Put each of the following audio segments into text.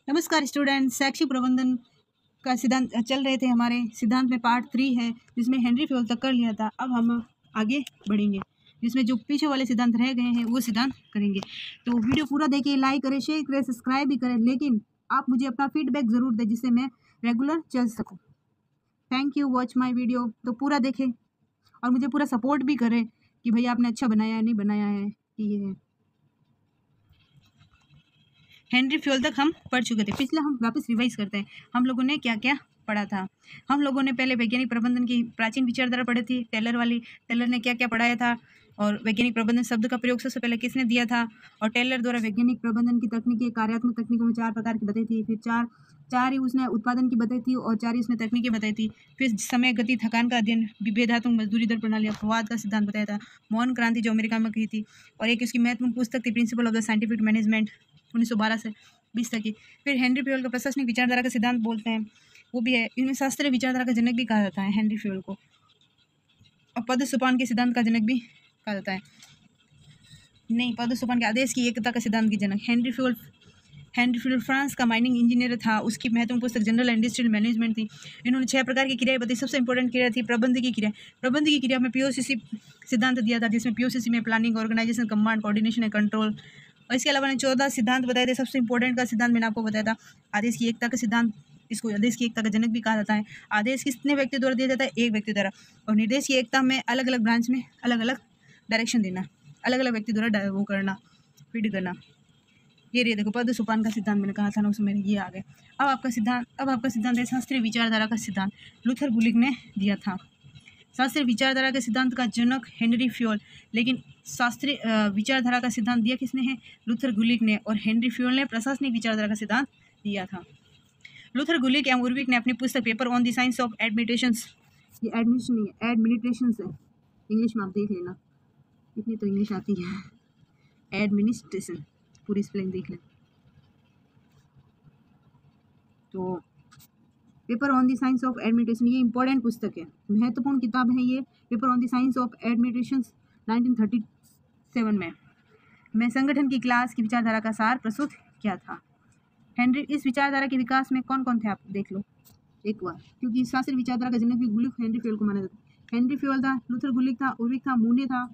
नमस्कार स्टूडेंट। शैक्षिक प्रबंधन का सिद्धांत चल रहे थे, हमारे सिद्धांत में पार्ट 3 है जिसमें हेनरी फ्योल तक कर लिया था। अब हम आगे बढ़ेंगे जिसमें जो पीछे वाले सिद्धांत रह गए हैं वो सिद्धांत करेंगे। तो वीडियो पूरा देखिए, लाइक करें, शेयर करें, सब्सक्राइब भी करें, लेकिन आप मुझे अपना फीडबैक ज़रूर दें जिससे मैं रेगुलर चल सकूँ। Thank you, watch my video. तो पूरा देखें और मुझे पूरा सपोर्ट भी करें कि भैया आपने अच्छा बनाया है, नहीं बनाया है। ये है हेनरी फ्योल तक हम पढ़ चुके थे। पिछले हम वापस रिवाइज करते हैं, हम लोगों ने क्या क्या पढ़ा था। हम लोगों ने पहले वैज्ञानिक प्रबंधन की प्राचीन विचारधारा पढ़ी थी, टेलर वाली। टेलर ने क्या क्या पढ़ाया था और वैज्ञानिक प्रबंधन शब्द का प्रयोग सबसे पहले किसने दिया था, और टेलर द्वारा वैज्ञानिक प्रबंधन की तकनीकें कार्यात्मक तकनीकों में 4 प्रकार की बताई थी। फिर चार ही उसने उत्पादन की बताई थी और 4 ही उसने तकनीकें बताई थी। फिर समय, गति, थकान का अध्ययन, विभेदात्मक मजदूरी दर प्रणाली, अपवाद का सिद्धांत बताया था, मौन क्रांति जो अमेरिका में की थी, और एक उसकी महत्वपूर्ण पुस्तक थी principle of the scientific management 1912 से 20 तक की। फिर हेनरी फ्योल का प्रशासनिक विचारधारा का सिद्धांत बोलते हैं, वो भी है। इनमें शास्त्रीय विचारधारा का जनक भी कहा जाता है हेनरी फ्योल को, और पद सोपान के सिद्धांत का जनक भी कहा जाता है। नहीं, पद सोपान के आदेश की एकता का सिद्धांत की जनक हेनरी फ्योल फ्रांस का माइनिंग इंजीनियर था। उसकी महत्वपूर्ण पुस्तक जनरल इंडस्ट्रियल मैनेजमेंट थी। इन्होंने 6 प्रकार की क्रियाएं बताई। सबसे इंपॉर्टेंट क्रिया थी प्रबंधकीय क्रिया। प्रबंधकीय क्रिया में पीओसीसी सिद्धांत दिया था, जिसमें पीओसीसी में planning, organization, command, coordination and control. और इसके अलावा ने 14 सिद्धांत बताए थे। सबसे इंपॉर्टेंट का सिद्धांत मैंने आपको बताया था आदेश की एकता का सिद्धांत। इसको आदेश की एकता का जनक भी कहा जाता है। आदेश कितने व्यक्ति द्वारा दिया जाता है? एक व्यक्ति द्वारा। और निर्देश की एकता में अलग अलग ब्रांच में अलग अलग डायरेक्शन देना, अलग अलग व्यक्ति द्वारा वो करना, फीड करना। ये देखो, पद सोपान का सिद्धांत मैंने कहा था ना, उसमें ये आ गया। अब आपका सिद्धांत है शास्त्रीय विचारधारा का सिद्धांत। लूथर गुलिक ने दिया था। शास्त्रीय विचारधारा के सिद्धांत का जनक हेनरी फ्योल, लेकिन शास्त्रीय विचारधारा का सिद्धांत दिया किसने है? लूथर गुलिक ने। और हेनरी फ्योल ने प्रशासनिक विचारधारा का सिद्धांत दिया था। लूथर गुलिक एवं उर्विक ने अपनी पुस्तक paper on the science of administrations, ये एडमिनिस्ट्रेशन नहीं है, एडमिनिस्ट्रेशंस है, इंग्लिश में आप देख लेना, इतनी तो इंग्लिश आती है। एडमिनिस्ट्रेशन पूरी स्पेलिंग देख लें। तो paper on the science of administration, ये इंपॉर्टेंट पुस्तक है, महत्वपूर्ण किताब है ये। Paper on the science of administration 1937 में संगठन की क्लास की विचारधारा का सार प्रस्तुत किया था। हेनरी, इस विचारधारा के विकास में कौन कौन थे आप देख लो एक बार, क्योंकि शास्त्रीय विचारधारा का जनक भी गुलिक हेनरी फ्योल को माना जाता है। हेनरी फ्योल था, लूथर गुलिक था, उर्विक था, मूने था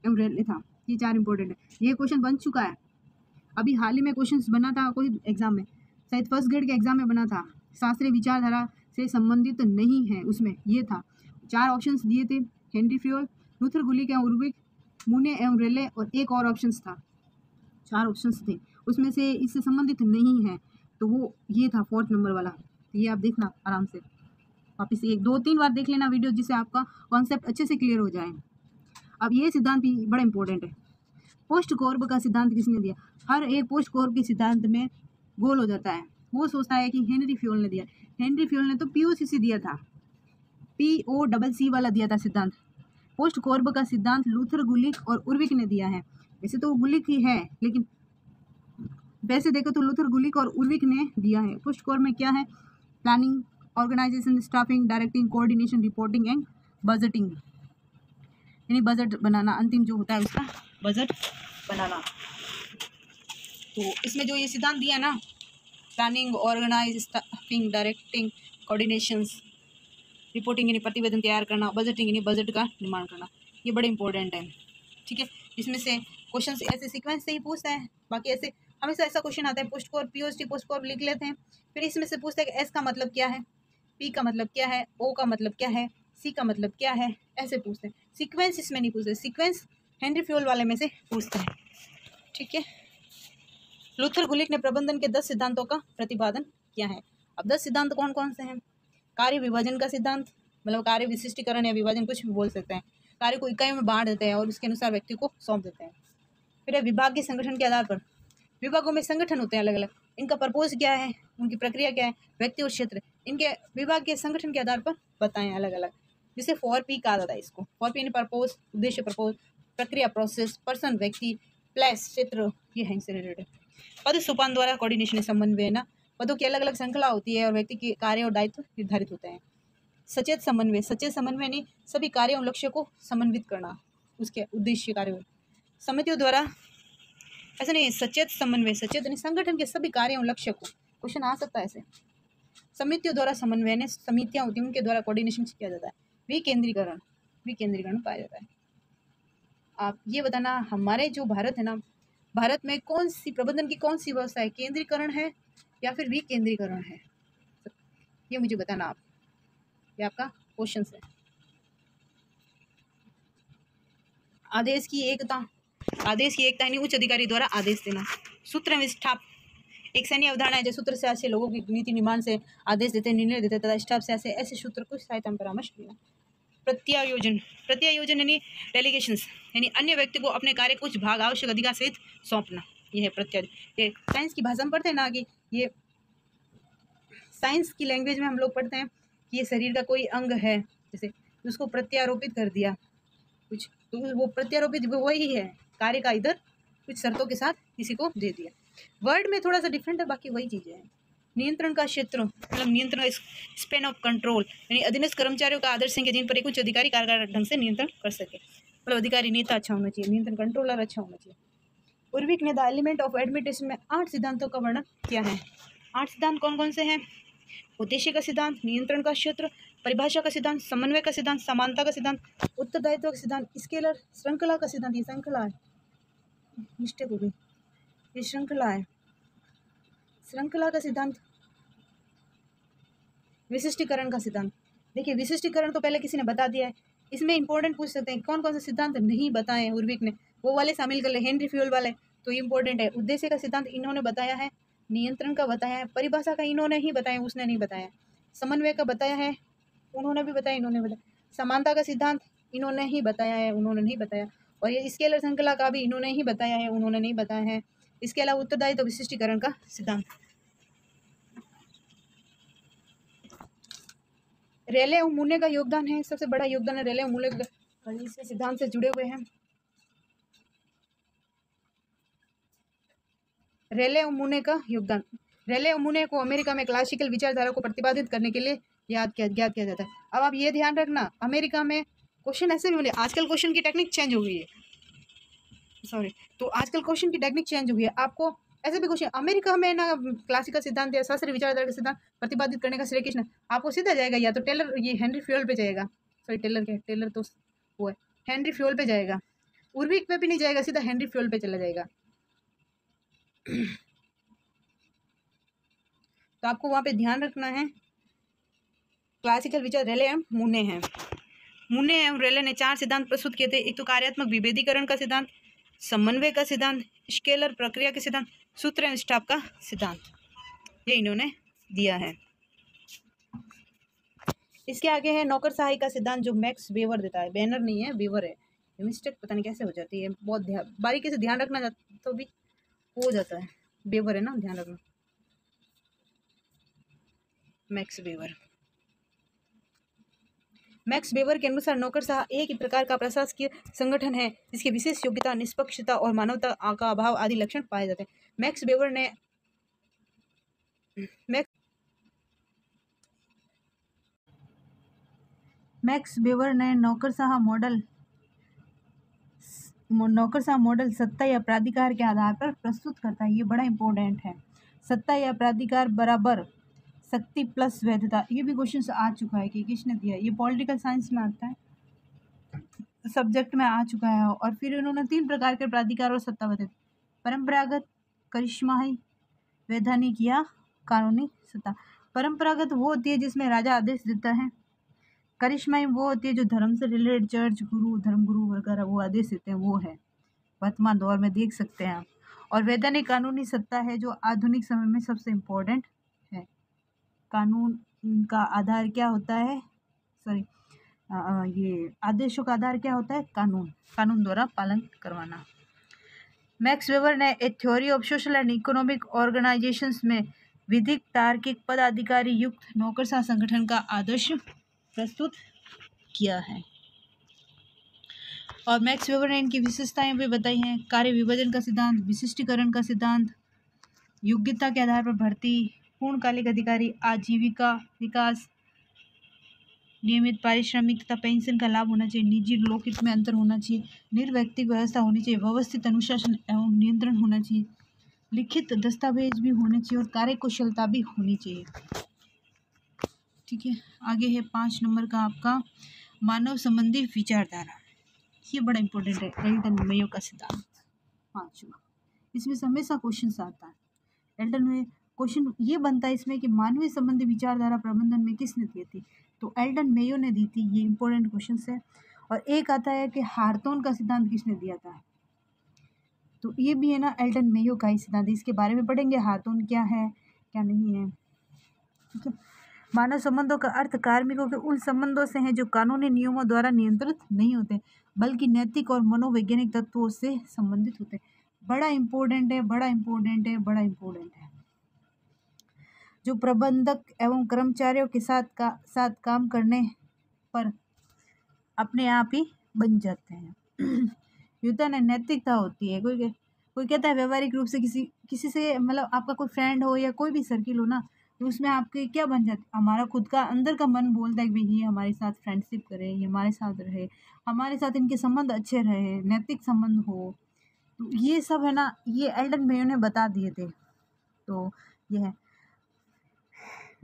एवं रेले था। ये 4 इंपॉर्टेंट है। ये क्वेश्चन बन चुका है, अभी हाल ही में क्वेश्चन बना था कोई एग्जाम में, शायद फर्स्ट ग्रेड के एग्जाम में बना था। शास्त्रीय विचारधारा से संबंधित नहीं है, उसमें ये था। 4 ऑप्शंस दिए थे, हेनरी फ्योल, लूथर गुलिक एवं उर्विक, मूने एवं रेले, और एक और ऑप्शंस था। 4 ऑप्शंस थे, उसमें से इससे संबंधित नहीं है, तो वो ये था 4th नंबर वाला। ये आप देखना आराम से, वापस 1-2-3 बार देख लेना वीडियो, जिससे आपका कॉन्सेप्ट अच्छे से क्लियर हो जाए। अब ये सिद्धांत भी बड़ा इंपॉर्टेंट है। पोस्ट कॉर्ब का सिद्धांत किसने दिया? हर एक पोस्ट कॉर्ब के सिद्धांत में गोल हो जाता है, वो सोचता है कि हेनरी फ्योल ने दिया। हेनरी फ्योल ने तो पीओसीसी दिया था, POCC वाला दिया था सिद्धांत। पोस्ट कॉर्ब का सिद्धांत लूथर गुलिक और उर्विक ने दिया है। वैसे तो गुलिक ही है, लेकिन वैसे देखो तो लूथर गुलिक और उर्विक ने दिया है। पोस्ट कॉर्ब में क्या है? Planning, organization, staffing, directing, coordination, reporting and budgeting, यानी बजट बनाना, अंतिम जो होता है उसका बजट बनाना। तो इसमें जो ये सिद्धांत दिया ना, planning, organize, staffing, directing, coordinations, reporting यानी प्रतिवेदन तैयार करना, बजटिंग यानी बजट का निर्माण करना, ये बड़े इंपॉर्टेंट है। ठीक है, इसमें से क्वेश्चन ऐसे सीक्वेंस से ही पूछता है। बाकी ऐसे हमेशा ऐसा क्वेश्चन आता है, पोस्ट कॉर्ब, पीओसी, पोस्ट कॉर्ब लिख लेते हैं, फिर इसमें से पूछता है कि एस का मतलब क्या है, पी का मतलब क्या है, ओ का मतलब क्या है, सी का मतलब क्या है, ऐसे पूछते हैं। सीक्वेंस इसमें नहीं पूछते, सीक्वेंस हेनरी फ्योल वाले में से पूछते हैं। ठीक है, लूथर गुलिक ने प्रबंधन के 10 सिद्धांतों का प्रतिपादन किया है। अब 10 सिद्धांत कौन कौन से हैं? कार्य विभाजन का सिद्धांत, मतलब कार्य विशिष्टीकरण या विभाजन, कुछ भी बोल सकते हैं। कार्य को इकाइयों में बांट देते हैं और उसके अनुसार व्यक्ति को सौंप देते हैं। फिर है विभाग के संगठन के आधार पर, विभागों में संगठन होते हैं अलग अलग, इनका पर्पोज क्या है, उनकी प्रक्रिया क्या है, व्यक्ति और क्षेत्र, इनके विभाग के संगठन के आधार पर बताएं अलग अलग। जिसे 4P कहा जाता है इसको। 4P यानी पर्पोज, उद्देश्य पर्पोज, प्रक्रिया प्रोसेस, पर्सन व्यक्ति, प्लेस क्षेत्र, ये है इनसे रिलेटेड। पद सोपान द्वारा कोऑर्डिनेशन समन्वय है ना, पदों की अलग अलग श्रृंखला होती है और व्यक्ति के कार्य और दायित्व निर्धारित होते हैं। सचेत समन्वय, सचेत समन्वय नहीं, सभी कार्यों और लक्ष्य को समन्वित करना, उसके उद्देश्य कार्य समितियों द्वारा, ऐसा नहीं, सचेत समन्वय, सचेत यानी संगठन के सभी कार्यों और लक्ष्य को क्वेश्चन आ सकता है ऐसे। समितियों द्वारा समन्वय, समितियां होती हैं उनके द्वारा कोऑर्डिनेशन किया जाता है। विकेंद्रीकरण पाया जाता है। आप ये बताना, हमारे जो भारत है ना, भारत में कौन सी प्रबंधन की कौन सी व्यवस्था है, केंद्रीकरण है या फिर विकेंद्रीकरण है, ये मुझे बताना आप। ये आपका क्वेश्चन है। आदेश की एकता यानी उच्च अधिकारी द्वारा आदेश देना। सूत्र में स्टाफ एक सैन्य अवधारणा है जो सूत्र से ऐसे लोगों की नीति निर्माण से आदेश देते, निर्णय देते तथा स्टाफ से ऐसे सूत्र को सहायता में परामर्श देना। प्रत्यायोजन यानी डेलीगेशंस यानी अन्य व्यक्ति को अपने कार्य कुछ भाग आवश्यक अधिकार सहित सौंपना, यह है प्रत्यायोजन। ये साइंस की भाषा में पढ़ते हैं ना कि ये साइंस की लैंग्वेज में हम लोग पढ़ते हैं कि ये शरीर का कोई अंग है, जैसे उसको प्रत्यारोपित कर दिया कुछ, तो वो प्रत्यारोपित वही है, कार्य का इधर कुछ शर्तों के साथ किसी को दे दिया। वर्ड में थोड़ा सा डिफरेंट है, बाकी वही चीज़ें हैं। नियंत्रण का क्षेत्र मतलब नियंत्रण, स्पेन ऑफ कंट्रोल यानी अधीनस्थ कर्मचारियों का आदर्श संख्या जिन पर एक उच्च अधिकारी कारगर ढंग से नियंत्रण कर सके, मतलब अधिकारी नेता अच्छा होना चाहिए, नियंत्रण कंट्रोलर अच्छा होना चाहिए। उर्विक ने द एलिमेंट ऑफ एडमिनिस्ट्रेशन में 8 सिद्धांतों का वर्णन किया है। 8 सिद्धांत कौन कौन से हैं? उद्देश्य का सिद्धांत, नियंत्रण का क्षेत्र, परिभाषा का सिद्धांत, समन्वय का सिद्धांत, समानता का सिद्धांत, उत्तरदायित्व का सिद्धांत, स्केलर, श्रृंखला का सिद्धांत, ये श्रृंखला है, मिस्टेक हो गई, ये श्रृंखला है, श्रृंखला का सिद्धांत, विशिष्टीकरण का सिद्धांत। देखिए विशिष्टीकरण तो पहले किसी ने बता दिया है, इसमें इंपॉर्टेंट पूछ सकते हैं कौन कौन से सिद्धांत नहीं बताए हैं उर्विक ने, वो वाले शामिल कर ले, हेनरी फ्यूल वाले, तो इंपॉर्टेंट है। उद्देश्य का सिद्धांत इन्होंने बताया है, नियंत्रण का बताया है, परिभाषा का इन्होंने ही बताया, उसने नहीं बताया, समन्वय का बताया है, उन्होंने भी बताया, इन्होंने बताया, समानता का सिद्धांत इन्होंने ही बताया है, उन्होंने नहीं बताया, और ये स्केलर श्रृंखला का भी इन्होंने ही बताया है, उन्होंने नहीं बताया है। इसके अलावा उत्तरदायित्व विशिष्टीकरण का सिद्धांत। रेले और मूने का योगदान है, सबसे बड़ा योगदान है रेले और मूने का, इस सिद्धांत से जुड़े हुए हैं। रेले और मूने का योगदान, रेले और मूने को अमेरिका में क्लासिकल विचारधारा को प्रतिपादित करने के लिए ज्ञात किया जाता है। अब आप ये ध्यान रखना, अमेरिका में क्वेश्चन ऐसे भी बोले, आजकल क्वेश्चन की टेक्निक चेंज हो गई है, सॉरी, तो आजकल क्वेश्चन की टेक्निक चेंज हो गई है। आपको ऐसे भी क्वेश्चन, अमेरिका में ना क्लासिकल सिद्धांत या शास्त्रीय विचारधारा के सिद्धांत प्रतिपादित करने का श्रेय किसने, आपको सीधा जाएगा या तो टेलर, ये हेनरी फ्यूल पे जाएगा, सॉरी टेलर के, टेलर तो वो है, हेनरी फ्यूल पे जाएगा, उर्विक पे भी नहीं जाएगा, सीधा हेनरी फ्यूल पे चला जाएगा। तो आपको वहाँ पे ध्यान रखना है, क्लासिकल विचार रेले एवं मूने हैं। मूने एवं रेले ने 4 सिद्धांत प्रस्तुत किए थे। एक तो कार्यात्मक विभेदीकरण का सिद्धांत, समन्वय का सिद्धांत, स्केलर प्रक्रिया के सिद्धांत, सूत्र एवं स्टाफ का सिद्धांत, ये इन्होंने दिया है। इसके आगे है नौकरशाही का सिद्धांत जो मैक्स वेबर देता है, बैनर नहीं है, वेबर है, मिस्टेक पता नहीं कैसे हो जाती है, बहुत बारीकी से ध्यान रखना तो भी हो जाता है, वेबर है ना, ध्यान रखना, मैक्स वेबर। मैक्स वेबर के अनुसार नौकरशाह एक ही प्रकार का प्रशासकीय संगठन है जिसकी विशेष योग्यता, निष्पक्षता और मानवता का अभाव आदि लक्षण पाए जाते हैं। मैक्स वेबर ने नौकरशाह मॉडल सत्ता या प्राधिकार के आधार पर प्रस्तुत करता है, ये बड़ा इंपॉर्टेंट है। सत्ता या प्राधिकार बराबर शक्ति प्लस वैधता, ये भी क्वेश्चन आ चुका है कि किसने दिया, ये पॉलिटिकल साइंस में आता है, सब्जेक्ट में आ चुका है। और फिर इन्होंने 3 प्रकार के प्राधिकार और सत्ता बताई, परंपरागत, करिश्माई, वैधानिक या कानूनी सत्ता। परंपरागत वो होती है जिसमें राजा आदेश देता है, करिश्माई वो होती है जो धर्म से रिलेटेड, चर्च गुरु, धर्मगुरु वगैरह वो आदेश देते हैं, वो है, वर्तमान दौर में देख सकते हैं आप। और वैधानिक कानूनी सत्ता है जो आधुनिक समय में सबसे इम्पोर्टेंट है। कानून का आधार क्या होता है, सॉरी ये आदेशों का आधार क्या होता है, कानून द्वारा पालन करवाना। मैक्स वेबर ने ए theory of social and economic organisations में विधिक तार्किक पदाधिकारी युक्त नौकरशाह संगठन का आदर्श प्रस्तुत किया है। और मैक्स वेबर ने इनकी विशेषताएं भी बताई हैं, कार्य विभाजन का सिद्धांत, विशिष्टीकरण का सिद्धांत, योग्यता के आधार पर भर्ती, पूर्णकालिक अधिकारी, आजीविका विकास, नियमित पारिश्रमिक तथा पेंशन का लाभ होना चाहिए, निजी लोकहित में अंतर होना चाहिए, निर्वैयक्तिक व्यवस्था होनी चाहिए, व्यवस्थित अनुशासन एवं नियंत्रण होना चाहिए, लिखित दस्तावेज भी होने चाहिए और कार्यकुशलता भी होनी चाहिए। ठीक है, आगे है 5 नंबर का आपका मानव संबंधी विचारधारा। ये बड़ा इंपॉर्टेंट है, एल्टन मेयो का सिद्धांत 5वां। इसमें से हमेशा क्वेश्चन आता है। एल्टन में क्वेश्चन ये बनता है इसमें कि मानवीय संबंधी विचारधारा प्रबंधन में किसने दी थी, तो एल्टन मेयो ने दी थी। ये इंपॉर्टेंट क्वेश्चन है। और एक आता है कि हार्टोन का सिद्धांत किसने दिया था, तो ये भी है ना एल्टन मेयो का ही सिद्धांत। इसके बारे में पढ़ेंगे, हार्टोन क्या है क्या नहीं है। ठीक है, मानव संबंधों का अर्थ कार्मिकों के उन संबंधों से है जो कानूनी नियमों द्वारा नियंत्रित नहीं होते बल्कि नैतिक और मनोवैज्ञानिक तत्वों से संबंधित होते हैं। बड़ा इंपॉर्टेंट है, बड़ा इंपॉर्टेंट है, बड़ा इंपॉर्टेंट है। जो प्रबंधक एवं कर्मचारियों के साथ काम करने पर अपने आप ही बन जाते हैं। युद्ध में नैतिकता होती है। कोई कहता है व्यवहारिक रूप से किसी से मतलब आपका कोई फ्रेंड हो या कोई भी सर्किल हो ना, तो उसमें आपके क्या बन जाते, हमारा खुद का अंदर का मन बोलता है कि भाई ये हमारे साथ फ्रेंडशिप करे, ये हमारे साथ रहे, हमारे साथ इनके संबंध अच्छे रहे, नैतिक संबंध हो। तो ये सब है ना, ये एल्टन मेयो ने बता दिए थे। तो ये है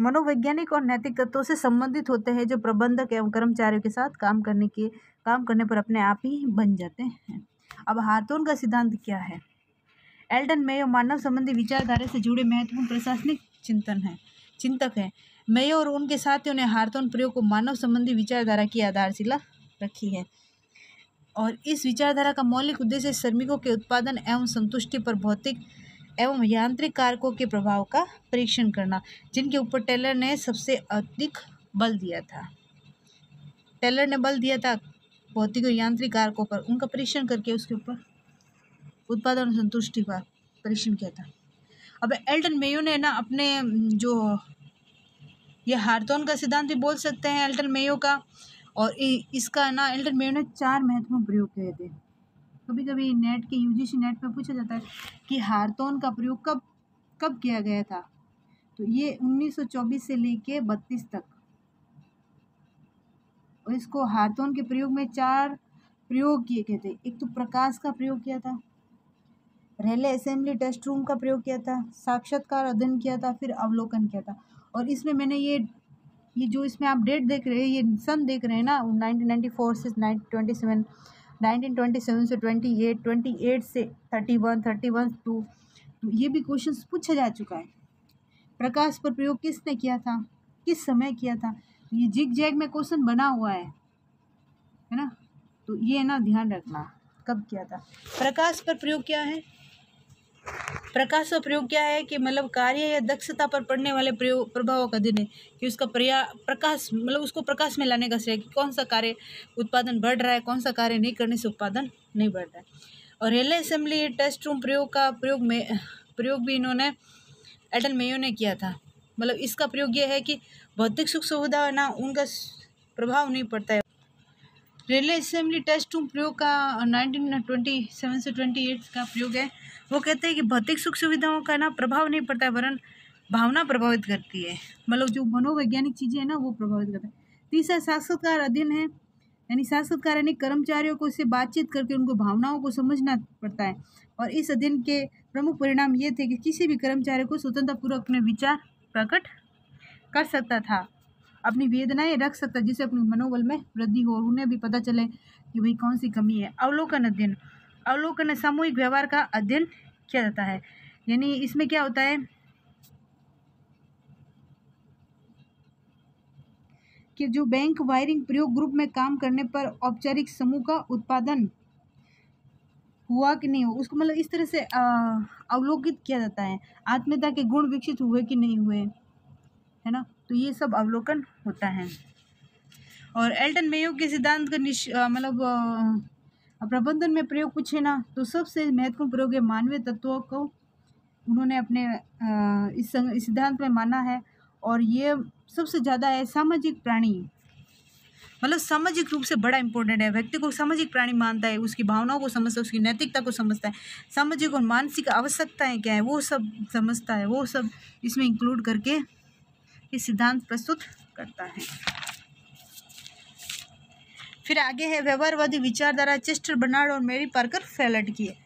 मनोवैज्ञानिक और नैतिक तत्वों से संबंधित होते हैं जो प्रबंधक एवं कर्मचारियों के साथ काम करने पर अपने आप ही बन जाते हैं। अब हार्टोन का सिद्धांत क्या है? एल्टन मेयो मानव संबंधी विचारधारा से जुड़े महत्वपूर्ण प्रशासनिक चिंतक है। मेयो और उनके साथियों ने हार्टोन प्रयोग को मानव संबंधी विचारधारा की आधारशिला रखी है और इस विचारधारा का मौलिक उद्देश्य श्रमिकों के उत्पादन एवं संतुष्टि पर भौतिक एवं यांत्रिक कारकों के प्रभाव का परीक्षण करना, जिनके ऊपर टेलर ने सबसे अधिक बल दिया था। टेलर ने बल दिया था भौतिक और यांत्रिक कारकों पर, उनका परीक्षण करके उसके ऊपर उत्पादन और संतुष्टि का परीक्षण किया था। अब एल्टन मेयो ने ना अपने जो ये हार्टोन का सिद्धांत भी बोल सकते हैं एल्टन मेयो का, और इसका ना एल्टन मेयो ने 4 महत्वपूर्ण प्रयोग किए थे। कभी कभी नेट के यूजीसी नेट पर पूछा जाता है कि हार्टोन का प्रयोग कब किया गया था, तो ये 1924 से लेके 32 तक। और इसको हार्टोन के प्रयोग में 4 प्रयोग किए गए थे। एक तो प्रकाश का प्रयोग किया था, रेले असेंबली टेस्ट रूम का प्रयोग किया था, साक्षात्कार अध्ययन किया था, फिर अवलोकन किया था। और इसमें मैंने ये जो इसमें आप डेट देख रहे हैं, ये सन देख रहे हैं ना, 1994 से 1927, 1927 से 28 से 31 तो ये भी क्वेश्चन पूछा जा चुका है। प्रकाश पर प्रयोग किसने किया था, किस समय किया था, ये जिग जैग में क्वेश्चन बना हुआ है ना, तो ये ना ध्यान रखना कब किया था। प्रकाश पर प्रयोग क्या है? प्रकाश का प्रयोग क्या है कि मतलब कार्य या दक्षता पर पड़ने वाले प्रभावों का अध्ययन है कि उसका प्रकाश मतलब उसको प्रकाश में लाने का श्रेय कि कौन सा कार्य उत्पादन बढ़ रहा है, कौन सा कार्य नहीं करने से उत्पादन नहीं बढ़ रहा है। और रेले असेंबली टेस्ट रूम प्रयोग भी इन्होंने एल्टन मेयो ने किया था। मतलब इसका प्रयोग यह है कि भौतिक सुख सुविधा ना उनका प्रभाव नहीं पड़ता है। रेले असेंबली टेस्ट रूम प्रयोग का 1927 से 28 का प्रयोग है। वो कहते हैं कि भौतिक सुख सुविधाओं का ना प्रभाव नहीं पड़ता है, वरन भावना प्रभावित करती है। मतलब जो मनोवैज्ञानिक चीज़ें हैं ना वो प्रभावित करता है। तीसरा साक्षात्कार अध्ययन है, यानी साक्षात्कार यानी कर्मचारियों को इससे बातचीत करके उनको भावनाओं को समझना पड़ता है। और इस अध्ययन के प्रमुख परिणाम ये थे कि किसी भी कर्मचारी को स्वतंत्रतापूर्वक अपने विचार प्रकट कर सकता था, अपनी वेदनाएं रख सकता, जिससे अपने मनोबल में वृद्धि हो और उन्हें भी पता चले कि भाई कौन सी कमी है। अवलोकन अध्ययन, अवलोकन सामूहिक व्यवहार का अध्ययन किया जाता है। यानी इसमें क्या होता है कि जो बैंक वायरिंग प्रयोग ग्रुप में काम करने पर औपचारिक समूह का उत्पादन हुआ कि नहीं हो, उसको मतलब इस तरह से अवलोकित किया जाता है। आत्मीयता के गुण विकसित हुए कि नहीं हुए, है ना, तो ये सब अवलोकन होता है। और एल्टन मेयो के सिद्धांत का मतलब प्रबंधन में प्रयोग पूछे ना, तो सबसे महत्वपूर्ण प्रयोग है मानवीय तत्वों को उन्होंने अपने इस सिद्धांत में माना है। और ये सबसे ज़्यादा है सामाजिक प्राणी, मतलब सामाजिक रूप से बड़ा इंपॉर्टेंट है। व्यक्ति को सामाजिक प्राणी मानता है, उसकी भावनाओं को समझता है, उसकी नैतिकता को समझता है, सामाजिक और मानसिक आवश्यकताएं क्या है वो सब समझता है, वो सब इसमें इंक्लूड करके ये सिद्धांत प्रस्तुत करता है। फिर आगे है व्यवहारवादी विचारधारा, चेस्टर बर्नार्ड और मैरी पार्कर फैलट की है।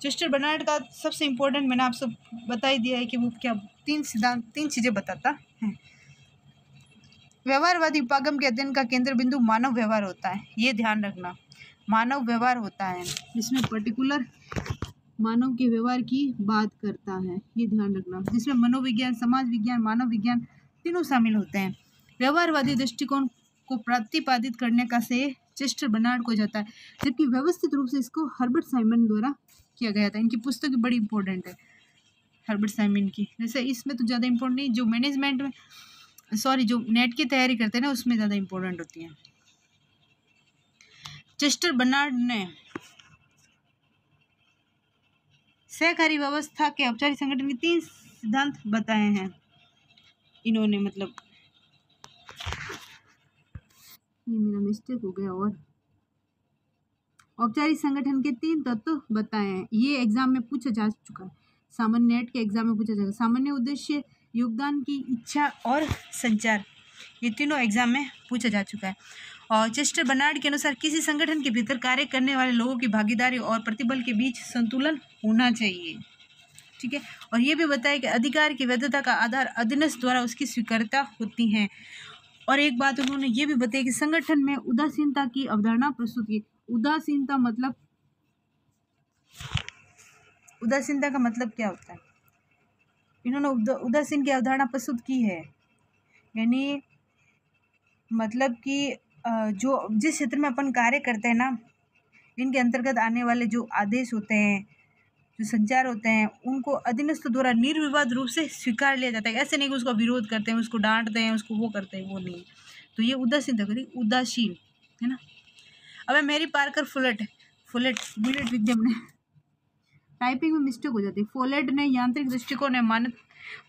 चेस्टर बर्नार्ड का सबसे इम्पोर्टेंट मैंने आपसे बता ही दिया है कि वो क्या तीन चीज़ें बताता है। व्यवहारवादी उपागम के अध्ययन का केंद्र बिंदु मानव व्यवहार होता है, ये ध्यान रखना, मानव व्यवहार होता है, इसमें पर्टिकुलर मानव के व्यवहार की बात करता है, ये ध्यान रखना, जिसमें मनोविज्ञान, समाज विज्ञान, मानव विज्ञान तीनों शामिल होते हैं। व्यवहारवादी दृष्टिकोण को प्रतिपादित करने का श्रेय चेस्टर बर्नार्ड को जाता है, जबकि व्यवस्थित रूप से इसको हर्बर्ट साइमन द्वारा किया गया था। इनकी पुस्तक बड़ी इंपॉर्टेंट है हर्बर्ट साइमन की, जैसे इसमें तो ज़्यादा इंपॉर्टेंट नहीं, जो मैनेजमेंट में जो नेट की तैयारी करते हैं ना उसमें ज़्यादा इंपॉर्टेंट होती है। चेस्टर बर्नार्ड ने सहकारी व्यवस्था के औपचारिक संगठन के 3 सिद्धांत बताए हैं इन्होंने, मतलब ये मेरा मिस्टेक हो गया, और औपचारिक संगठन के 3 तत्व बताए हैं। ये एग्जाम में पूछा जा चुका है, सामान्य नेट के एग्जाम में पूछा जाएगा। सामान्य उद्देश्य, योगदान की इच्छा और संचार, ये तीनों एग्जाम में पूछा जा चुका है। और चेस्टर बर्नार्ड के अनुसार किसी संगठन के भीतर कार्य करने वाले लोगों की भागीदारी और प्रतिबल के बीच संतुलन होना चाहिए, ठीक है। और ये भी बताया कि अधिकार की वैधता का आधार अधीनस्थ द्वारा उसकी स्वीकार्यता होती है। और एक बात उन्होंने ये भी बताया कि संगठन में उदासीनता की अवधारणा प्रस्तुत की। उदासीनता का मतलब क्या होता है, इन्होंने उदासीन की अवधारणा प्रस्तुत की है, यानी मतलब कि जो जिस क्षेत्र में अपन कार्य करते हैं ना, इनके अंतर्गत आने वाले जो आदेश होते हैं, जो संचार होते हैं, उनको अधीनस्थ द्वारा निर्विवाद रूप से स्वीकार लिया जाता है। ऐसे नहीं कि उसका विरोध करते हैं, उसको डांटते हैं, उसको वो करते हैं, वो नहीं। तो ये उदासीन है ना। अब मेरी पार्कर फुलेट विद्यम ने टाइपिंग में मिस्टेक हो जाती है। फोलेट ने यांत्रिक दृष्टिकोण और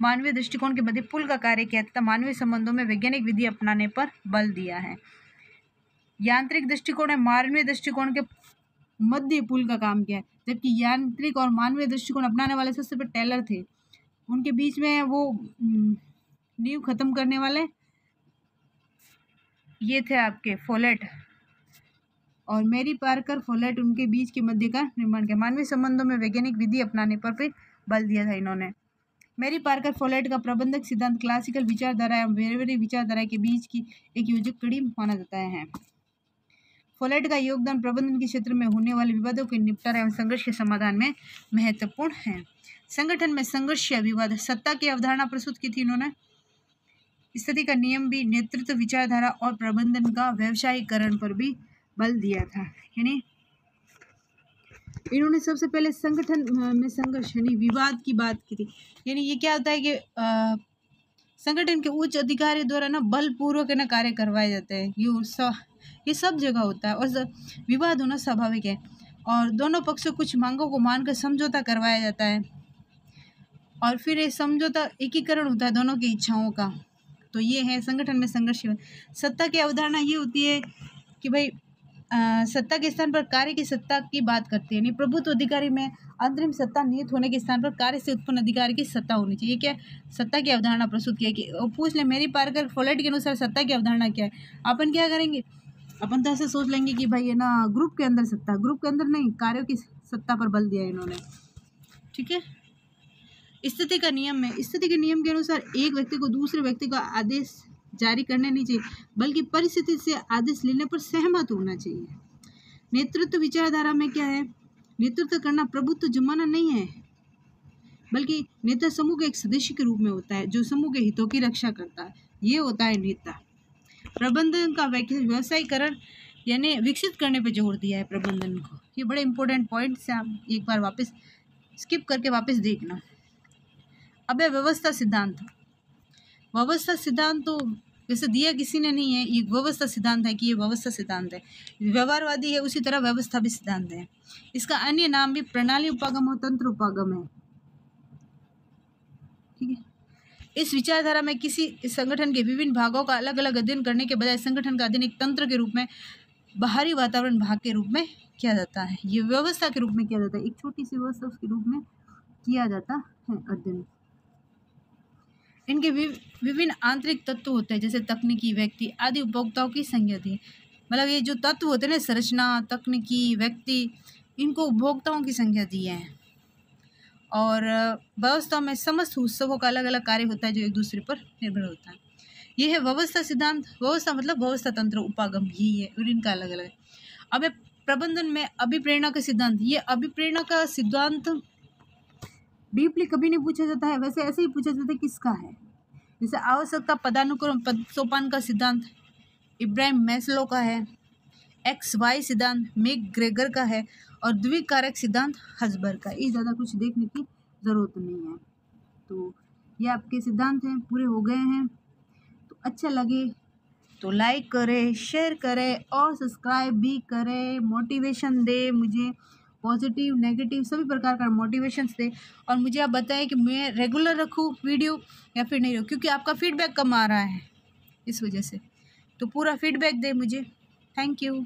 मानवीय दृष्टिकोण के मध्य पुल का कार्य किया तथा मानवीय संबंधों में वैज्ञानिक विधि अपनाने पर बल दिया है। यांत्रिक दृष्टिकोण और मानवीय दृष्टिकोण के मध्य पुल का काम किया है, जबकि यांत्रिक और मानवीय दृष्टिकोण अपनाने वाले सबसे पहले टेलर थे, उनके बीच में वो नींव खत्म करने वाले ये थे आपके फोलेट, और मेरी पार्कर फोलेट उनके बीच के मध्य का निर्माण किया। मानवीय संबंधों में वैज्ञानिक विधि अपनाने पर फिर बल दिया था इन्होंने। मेरी पार्कर फोलेट का प्रबंधक सिद्धांत क्लासिकल विचारधारा एवं वेरेवरी विचारधारा के बीच की एक योजक कड़ी माना जाता है। फोलेट का योगदान प्रबंधन के क्षेत्र में होने वाले विवादों के निपटारा एवं संघर्ष के समाधान में महत्वपूर्ण है। संगठन में संघर्ष या विवाद, सत्ता की अवधारणा प्रस्तुत की थी इन्होंने। स्थिति का नियम भी, नेतृत्व विचारधारा और प्रबंधन का व्यवसायीकरण पर भी बल दिया था। यानी इन्होंने सबसे पहले संगठन में संघर्ष यानी विवाद की बात की थी। यानी ये क्या होता है कि संगठन के उच्च अधिकारी द्वारा ना बलपूर्वक ना कार्य करवाए जाते हैं, ये सब जगह होता है, और विवाद होना स्वाभाविक है। और दोनों पक्षों कुछ मांगों को मानकर समझौता करवाया जाता है, और फिर ये समझौता एकीकरण होता है दोनों की इच्छाओं का। तो ये है संगठन में संघर्ष। सत्ता की अवधारणा ये होती है कि भाई सत्ता के स्थान पर कार्य की सत्ता की बात करती है, यानी प्रभुत्व अधिकारी में अंतरिम सत्ता निहित होने के स्थान पर कार्य से उत्पन्न अधिकार की सत्ता होनी चाहिए। क्या सत्ता की अवधारणा प्रस्तुत की है कि पूछ ले मेरी पार्कर फोलेट के अनुसार सत्ता की अवधारणा क्या है। अपन क्या करेंगे, अपन तो ऐसे सोच लेंगे कि भाई है ना ग्रुप के अंदर सत्ता, ग्रुप के अंदर नहीं, कार्यों की सत्ता पर बल दिया इन्होंने, ठीक है। स्थिति के नियम के अनुसार एक व्यक्ति को दूसरे व्यक्ति का आदेश जारी करने नहीं चाहिए, बल्कि परिस्थिति से आदेश लेने पर सहमत होना चाहिए। नेतृत्व विचारधारा में क्या है, नेतृत्व करना प्रभुत्व जमाना नहीं है, बल्कि नेता समूह के एक सदस्य के रूप में होता है जो समूह के हितों की रक्षा करता है, ये होता है नेता। प्रबंधन का व्यवसायीकरण यानी विकसित करने पर जोर दिया है प्रबंधन को। ये बड़े इंपॉर्टेंट पॉइंट्स हैं, आप एक बार वापस स्किप करके वापस देखना। अब है व्यवस्था सिद्धांत तो वैसे दिया किसी ने नहीं है, ये व्यवस्था सिद्धांत है कि ये व्यवस्था सिद्धांत है, व्यवहारवादी है, उसी तरह व्यवस्था भी सिद्धांत है। इसका अन्य नाम भी प्रणाली उपागम और तंत्र उपागम है, ठीक है। इस विचारधारा में किसी संगठन के विभिन्न भागों का अलग अलग अध्ययन करने के बजाय संगठन का अध्ययन एक तंत्र के रूप में, बाहरी वातावरण भाग के रूप में किया जाता है। ये व्यवस्था के रूप में किया जाता है, एक छोटी सी व्यवस्था उसके रूप में किया जाता है अध्ययन। इनके विभिन्न आंतरिक तत्व होते हैं, जैसे तकनीकी, व्यक्ति आदि उपभोक्ताओं की संज्ञा दी। मतलब ये जो तत्व होते हैं ना, संरचना, तकनीकी, व्यक्ति, इनको उपभोक्ताओं की संज्ञा दी है। और व्यवस्था में समस्त उत्सवों का अलग अलग कार्य होता है जो एक दूसरे पर निर्भर होता है। ये है व्यवस्था सिद्धांत। व्यवस्था मतलब व्यवस्था तंत्र, उपागम, यही है और इनका अलग अलग है। अब प्रबंधन में अभिप्रेरणा का सिद्धांत। ये अभिप्रेरणा का सिद्धांत डीपली कभी नहीं पूछा जाता है, वैसे ऐसे ही पूछा जाता है किसका है। जैसे आवश्यकता पदानुक्रम पद सोपान का सिद्धांत इब्राहिम मैस्लो का है, XY सिद्धांत मैकग्रेगर का है और द्विकारक सिद्धांत हसबर्ग का। ये ज़्यादा कुछ देखने की ज़रूरत नहीं है। तो ये आपके सिद्धांत हैं, पूरे हो गए हैं। तो अच्छा लगे तो लाइक करें, शेयर करें और सब्सक्राइब भी करें। मोटिवेशन दे मुझे, पॉजिटिव नेगेटिव सभी प्रकार का मोटिवेशंस दे और मुझे आप बताएं कि मैं रेगुलर रखूँ वीडियो या फिर नहीं रखूँ, क्योंकि आपका फीडबैक कम आ रहा है इस वजह से। तो पूरा फीडबैक दे मुझे। Thank you.